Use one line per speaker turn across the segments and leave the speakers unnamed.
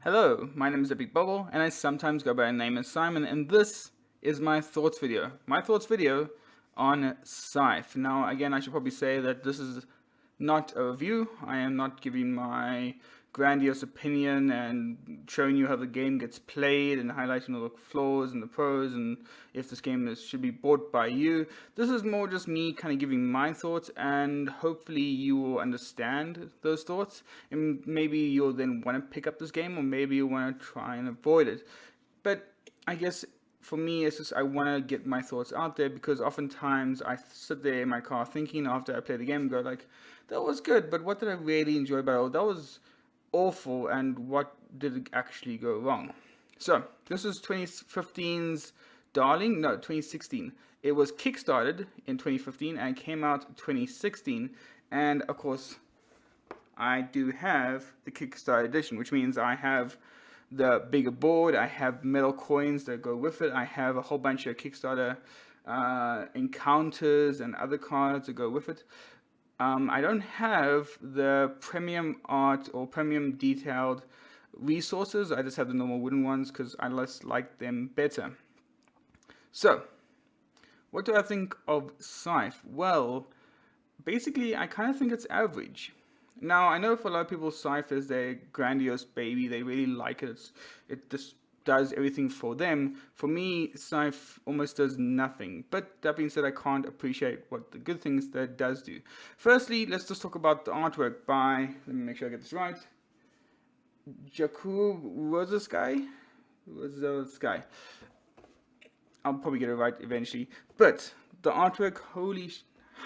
Hello, my name is Epic Bubble, and I sometimes go by the name as Simon, and this is my thoughts video. My thoughts video on Scythe. Now, again, I should probably say that this is not a review. I am not giving my grandiose opinion and showing you how the game gets played and highlighting all the flaws and the pros and if this game should be bought by you. This is more just me kind of giving my thoughts, and hopefully you will understand those thoughts, and maybe you'll then want to pick up this game, or maybe you want to try and avoid it. But I guess for me, it's just I want to get my thoughts out there, because oftentimes I sit there in my car thinking after I play the game and go like, that was good, but what did I really enjoy about it? That was awful, and what did actually go wrong? So this is 2015's Darling, no, 2016. It was kickstarted in 2015 and came out 2016, and of course I do have the Kickstarter edition, which means I have the bigger board, I have metal coins that go with it, I have a whole bunch of Kickstarter encounters and other cards that go with it. I don't have the premium art or premium detailed resources. I just have the normal wooden ones because I just like them better. So, what do I think of Scythe? Well, basically, I kind of think it's average. Now, I know for a lot of people, Scythe is their grandiose baby. They really like it. It just does everything for them. For me, Scythe almost does nothing. But that being said, I can't appreciate what the good things that it does do. Firstly, let's just talk about the artwork by, let me make sure I get this right, Jakub Rosasky. I'll probably get it right eventually. But the artwork, holy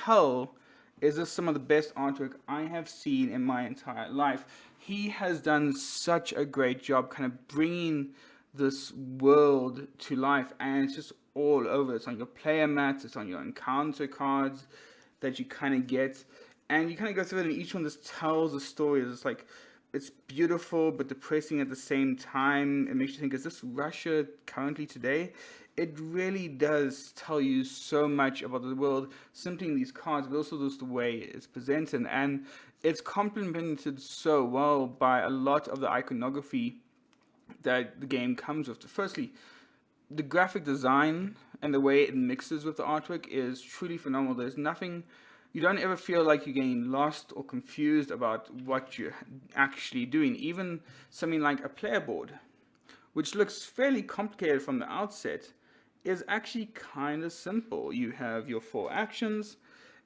hell, is this some of the best artwork I have seen in my entire life. He has done such a great job kind of bringing this world to life, and it's just all over. It's on your player mats, it's on your encounter cards that you kind of get, and you kind of go through it, and each one just tells a story. It's like, it's beautiful but depressing at the same time. It makes you think, is this Russia currently today? It really does tell you so much about the world simply in these cards, but also just the way it's presented, and it's complemented so well by a lot of the iconography that the game comes with. Firstly, the graphic design and the way it mixes with the artwork is truly phenomenal. There's nothing, you don't ever feel like you're getting lost or confused about what you're actually doing. Even something like a player board, which looks fairly complicated from the outset, is actually kind of simple. You have your 4 actions,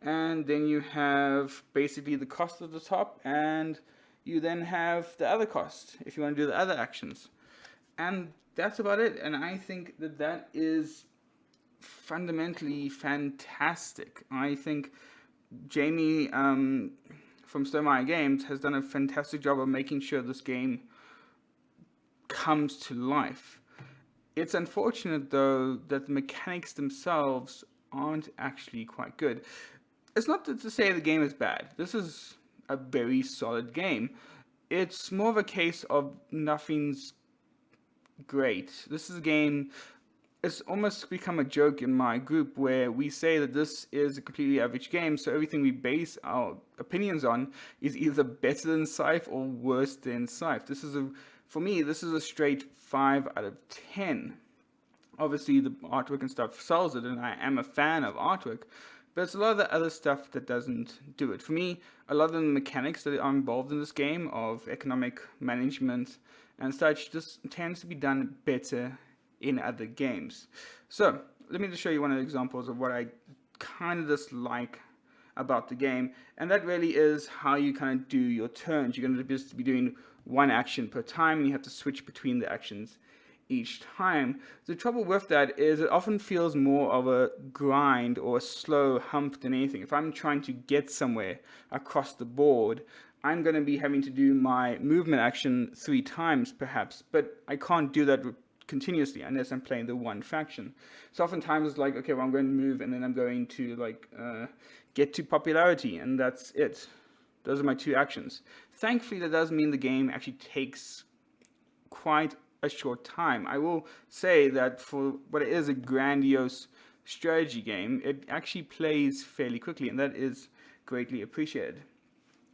and then you have basically the cost at the top, and you then have the other cost if you want to do the other actions. And that's about it. And I think that that is fundamentally fantastic. I think Jamie from Stonemaier Games has done a fantastic job of making sure this game comes to life. It's unfortunate, though, that the mechanics themselves aren't actually quite good. It's not to say the game is bad. This is a very solid game. It's more of a case of nothing's great. This is a game, it's almost become a joke in my group where we say that this is a completely average game, so everything we base our opinions on is either better than Scythe or worse than Scythe. For me, this is a straight 5 out of 10. Obviously, the artwork and stuff sells it, and I am a fan of artwork, but it's a lot of the other stuff that doesn't do it. For me, a lot of the mechanics that are involved in this game of economic management and such just tends to be done better in other games. So, let me just show you one of the examples of what I kind of dislike about the game, and that really is how you kind of do your turns. You're going to just be doing one action per time, and you have to switch between the actions each time. The trouble with that is it often feels more of a grind or a slow hump than anything. If I'm trying to get somewhere across the board, I'm going to be having to do my movement action 3 times perhaps, but I can't do that continuously unless I'm playing the one faction. So oftentimes it's like, okay, well, I'm going to move, and then I'm going to like get to popularity, and that's it. Those are my 2 actions. Thankfully, that does mean the game actually takes quite a short time. I will say that for what it is, a grandiose strategy game, it actually plays fairly quickly, and that is greatly appreciated.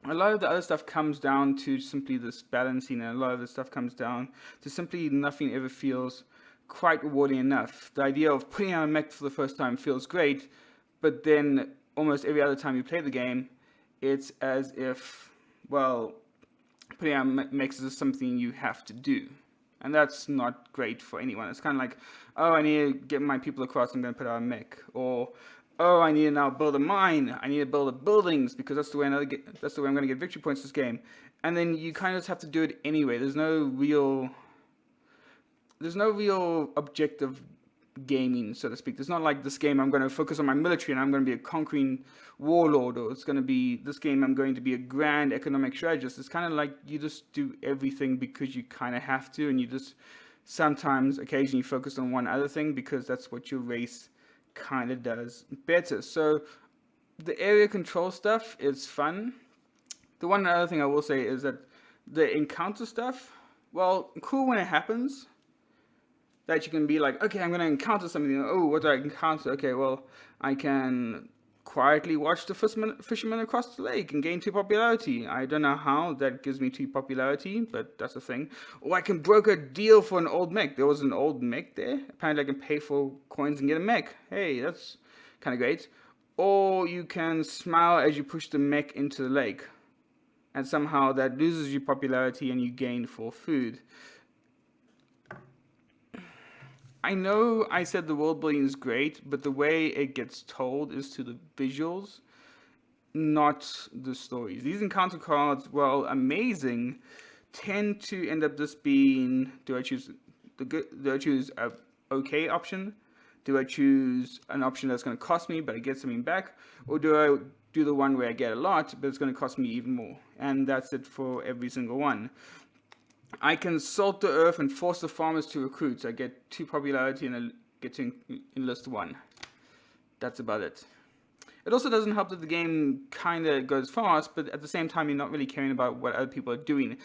A lot of the other stuff comes down to simply this balancing, and a lot of the stuff comes down to simply nothing ever feels quite rewarding enough. The idea of putting out a mech for the first time feels great, but then almost every other time you play the game, it's as if, well, putting out mechs is something you have to do. And that's not great for anyone. It's kind of like, oh, I need to get my people across, I'm going to put out a mech. Or, oh, I need to now build a mine. I need to build the buildings because that's the way that's the way I'm going to get victory points this game. And then you kind of just have to do it anyway. There's no real objective gaming, so to speak. It's not like this game I'm going to focus on my military and I'm going to be a conquering warlord, or it's going to be this game I'm going to be a grand economic strategist. It's kind of like you just do everything because you kind of have to, and you just sometimes occasionally focus on one other thing because that's what your race kind of does better. So the area control stuff is fun. The one other thing I will say is that the encounter stuff, well, cool when it happens, that you can be like, okay, I'm going to encounter something. Oh, what do I encounter? Okay, well, I can quietly watch the fisherman across the lake and gain 2 popularity. I don't know how that gives me 2 popularity, but that's a thing. Or I can broker a deal for an old mech. There was an old mech there. Apparently I can pay for coins and get a mech. Hey, that's kind of great. Or you can smile as you push the mech into the lake. And somehow that loses you popularity and you gain 4 food. I know I said the world building is great, but the way it gets told is to the visuals, not the stories. These encounter cards, while amazing, tend to end up just being, do I choose a okay option? Do I choose an option that's going to cost me but I get something back? Or do I do the one where I get a lot but it's going to cost me even more? And that's it for every single one. I can salt the earth and force the farmers to recruit. So I get 2 popularity and I get to enlist 1. That's about it. It also doesn't help that the game kind of goes fast, but at the same time you're not really caring about what other people are doing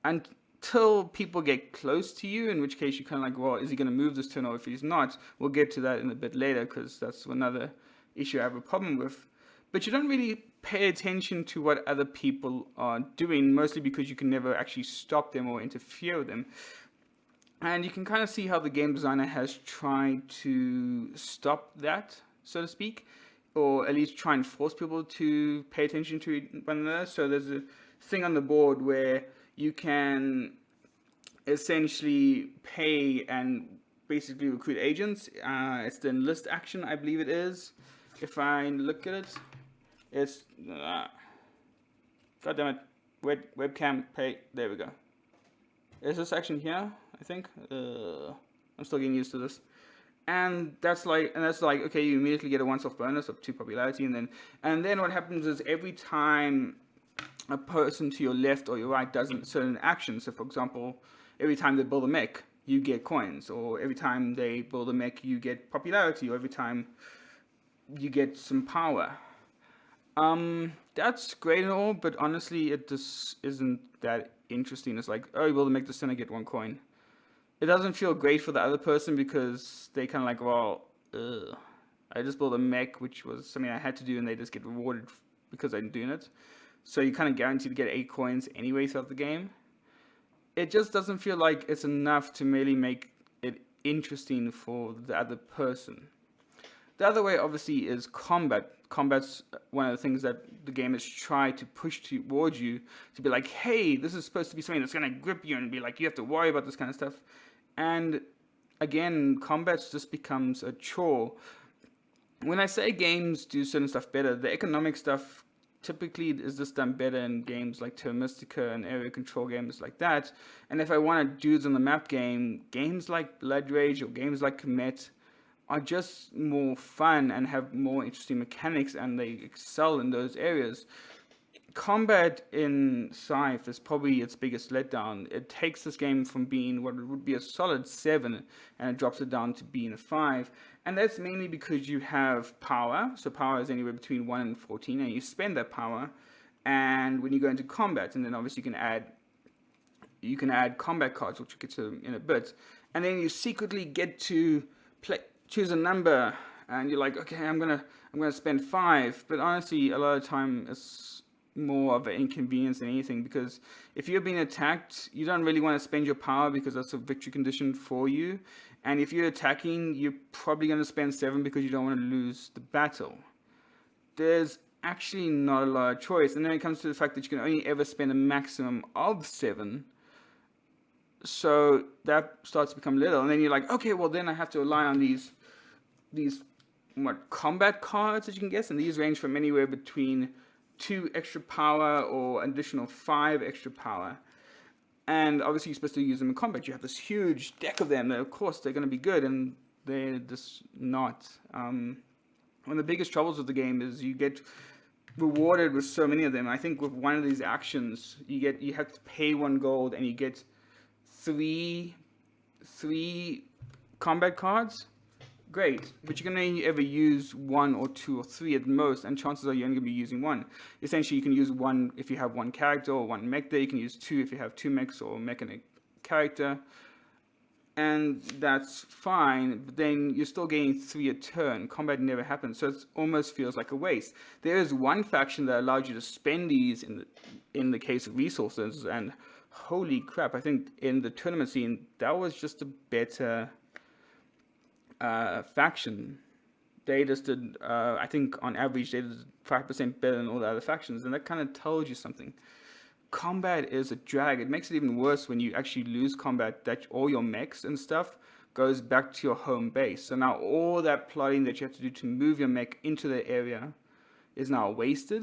until people get close to you, in which case you're kind of like, well, is he going to move this turn, or if he's not? We'll get to that in a bit later because that's another issue I have a problem with. But you don't really pay attention to what other people are doing, mostly because you can never actually stop them or interfere with them. And you can kind of see how the game designer has tried to stop that, so to speak, or at least try and force people to pay attention to one another. So there's a thing on the board where you can essentially pay and basically recruit agents. It's the enlist action, I believe it is. If I look at it, it's God damn it, webcam pay. There we go. Is this action here? I think. I'm still getting used to this. And that's like okay, you immediately get a once-off bonus of 2 popularity, and then what happens is every time a person to your left or your right does a certain action. So for example, every time they build a mech, you get coins, or every time they build a mech, you get popularity, or every time you get some power. That's great and all, but honestly, it just isn't that interesting. It's like, oh, you build a mech, this, and I get 1 coin. It doesn't feel great for the other person because they kind of like, well, I just built a mech, which was something I had to do, and they just get rewarded because I'm doing it. So you kind of guaranteed to get 8 coins anyway throughout the game. It just doesn't feel like it's enough to really make it interesting for the other person. The other way, obviously, is combat. Combat's one of the things that the game has tried to push towards you, to be like, hey, this is supposed to be something that's going to grip you and be like, you have to worry about this kind of stuff. And again, combat just becomes a chore. When I say games do certain stuff better, the economic stuff typically is just done better in games like Terra Mystica and area control games like that. And if I want a dudes on the map game, games like Blood Rage or games like Comet are just more fun and have more interesting mechanics, and they excel in those areas. Combat in Scythe is probably its biggest letdown. It takes this game from being what would be a solid 7 and it drops it down to being a 5. And that's mainly because you have power. So power is anywhere between 1 and 14, and you spend that power. And when you go into combat, and then obviously you can add combat cards, which we'll get to in a bit. And then you secretly get to choose a number, and you're like, okay, I'm gonna spend 5. But honestly, a lot of the time it's more of an inconvenience than anything, because if you're being attacked, you don't really want to spend your power because that's a victory condition for you. And if you're attacking, you're probably going to spend 7 because you don't want to lose the battle. There's actually not a lot of choice. And then it comes to the fact that you can only ever spend a maximum of 7. So that starts to become little. And then you're like, okay, well then I have to rely on these combat cards that you can get. And these range from anywhere between 2 extra power or additional 5 extra power. And obviously you're supposed to use them in combat. You have this huge deck of them. Of course, they're going to be good, and they're just not. One of the biggest troubles with the game is you get rewarded with so many of them. I think with one of these actions, you have to pay 1 gold, and you get three combat cards. Great, but you can only ever use 1 or 2 or 3 at most, and chances are you're only going to be using 1. Essentially, you can use 1 if you have 1 character or 1 mech there. You can use 2 if you have 2 mechs or mech and a character, and that's fine. But then you're still getting 3 a turn. Combat never happens, so it almost feels like a waste. There is one faction that allows you to spend these in the case of resources, and holy crap! I think in the tournament scene that was just a better faction. They just did, I think on average, they did 5% better than all the other factions, and that kind of tells you something. Combat is a drag. It makes it even worse when you actually lose combat, that all your mechs and stuff goes back to your home base. So now all that plotting that you have to do to move your mech into the area is now wasted,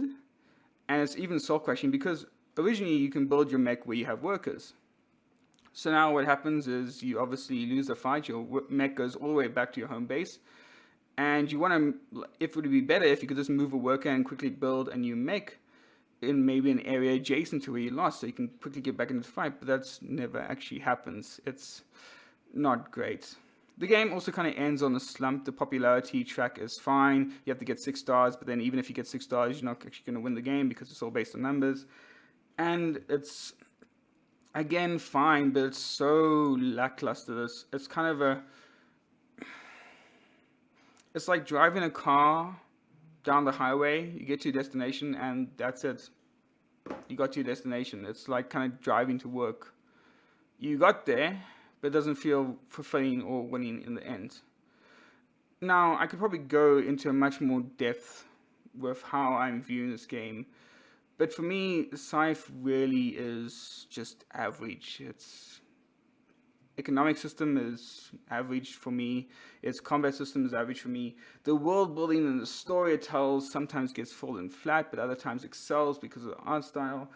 and it's even soul crushing because originally you can build your mech where you have workers. So now what happens is you obviously lose the fight, your mech goes all the way back to your home base, and you want to, if it would be better if you could just move a worker and quickly build a new mech in maybe an area adjacent to where you lost, so you can quickly get back into the fight, but that's never actually happens. It's not great. The game also kind of ends on a slump. The popularity track is fine. You have to get 6 stars, but then even if you get 6 stars, you're not actually going to win the game because it's all based on numbers. And it's, again, fine, but it's so lackluster. It's kind of it's like driving a car down the highway. You get to your destination, and that's it. You got to your destination. It's like kind of driving to work. You got there, but it doesn't feel fulfilling or winning in the end. Now, I could probably go into much more depth with how I'm viewing this game. But for me, Scythe really is just average. Its economic system is average for me. Its combat system is average for me. The world building and the story it tells sometimes gets fallen flat, but other times excels because of the art style.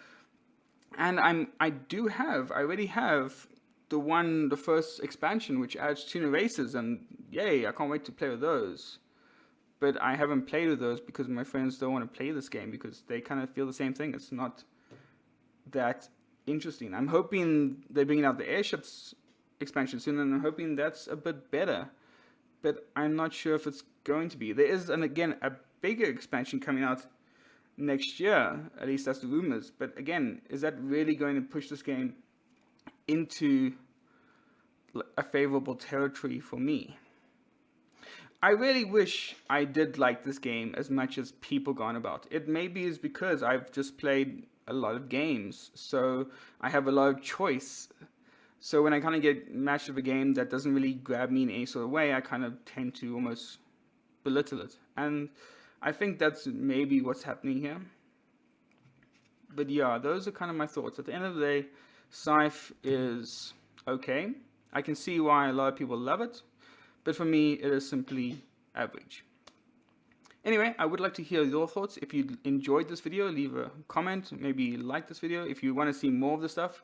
And I already have the first expansion, which adds 2 new races, and yay, I can't wait to play with those. But I haven't played with those because my friends don't want to play this game because they kind of feel the same thing. It's not that interesting. I'm hoping they're bringing out the airships expansion soon, and I'm hoping that's a bit better. But I'm not sure if it's going to be. There is, and again, a bigger expansion coming out next year. At least that's the rumors. But again, is that really going to push this game into a favorable territory for me? I really wish I did like this game as much as people go on about. It maybe is because I've just played a lot of games, so I have a lot of choice. So when I kind of get matched with a game that doesn't really grab me in any sort of way, I kind of tend to almost belittle it. And I think that's maybe what's happening here. But yeah, those are kind of my thoughts. At the end of the day, Scythe is okay. I can see why a lot of people love it. But for me, it is simply average. Anyway, I would like to hear your thoughts. If you enjoyed this video, leave a comment, maybe like this video. If you want to see more of this stuff,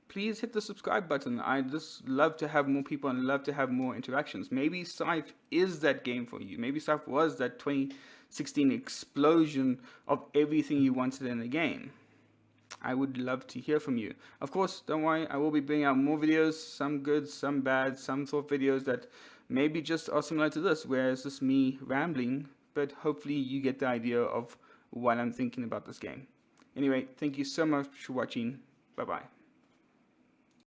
please hit the subscribe button. I just love to have more people and love to have more interactions. Maybe Scythe is that game for you. Maybe Scythe was that 2016 explosion of everything you wanted in a game. I would love to hear from you. Of course, don't worry, I will be bringing out more videos, some good, some bad, some sort of videos that maybe just are similar to this, where it's just me rambling, but hopefully you get the idea of what I'm thinking about this game. Anyway, thank you so much for watching. Bye-bye.